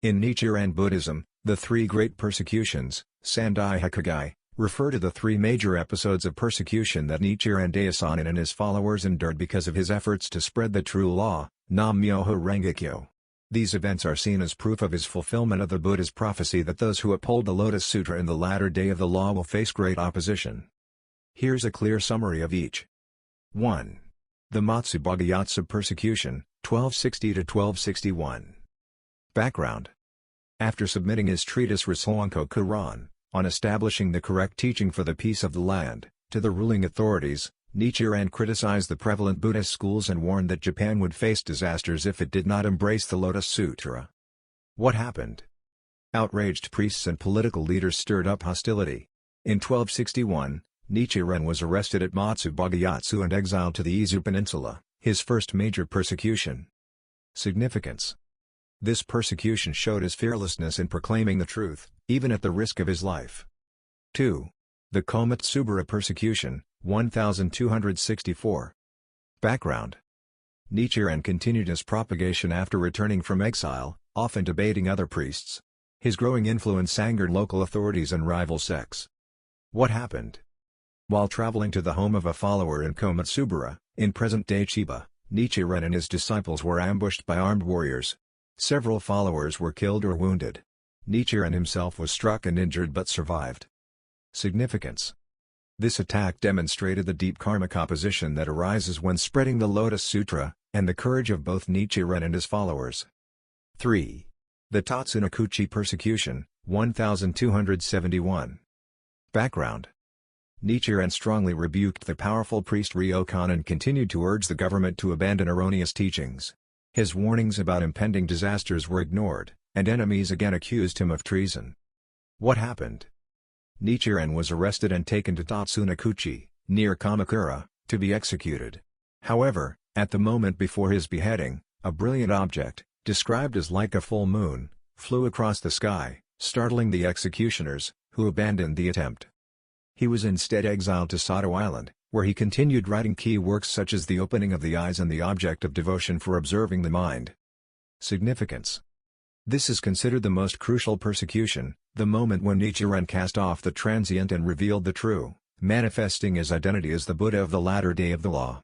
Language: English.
In Nichiren Buddhism, the three great persecutions, Sandai hakugai, refer to the three major episodes of persecution that Nichiren Daishonin and his followers endured because of his efforts to spread the true law, Nam-myoho-renge-kyo. These events are seen as proof of his fulfillment of the Buddha's prophecy that those who uphold the Lotus Sutra in the latter day of the law will face great opposition. Here's a clear summary of each. 1. The Matsubagayatsu Persecution, 1260–1261. Background. After submitting his treatise Risshō Ankoku Ron, on establishing the correct teaching for the peace of the land, to the ruling authorities, Nichiren criticized the prevalent Buddhist schools and warned that Japan would face disasters if it did not embrace the Lotus Sutra. What happened? Outraged priests and political leaders stirred up hostility. In 1261, Nichiren was arrested at Matsubagayatsu and exiled to the Izu Peninsula, his first major persecution. Significance. This persecution showed his fearlessness in proclaiming the truth, even at the risk of his life. 2. The Komatsubara Persecution, 1264. Background. Nichiren continued his propagation after returning from exile, often debating other priests. His growing influence angered local authorities and rival sects. What happened? While traveling to the home of a follower in Komatsubara, in present-day Chiba, Nichiren and his disciples were ambushed by armed warriors. Several followers were killed or wounded. Nichiren himself was struck and injured but survived. Significance. This attack demonstrated the deep karmic opposition that arises when spreading the Lotus Sutra, and the courage of both Nichiren and his followers. 3. The Tatsunokuchi Persecution, 1271. Background. Nichiren strongly rebuked the powerful priest Ryokan and continued to urge the government to abandon erroneous teachings. His warnings about impending disasters were ignored, and enemies again accused him of treason. What happened? Nichiren was arrested and taken to Tatsunokuchi, near Kamakura, to be executed. However, at the moment before his beheading, a brilliant object, described as like a full moon, flew across the sky, startling the executioners, who abandoned the attempt. He was instead exiled to Sato Island, where he continued writing key works such as The Opening of the Eyes and The Object of Devotion for Observing the Mind. Significance. This is considered the most crucial persecution, the moment when Nichiren cast off the transient and revealed the true, manifesting his identity as the Buddha of the latter day of the law.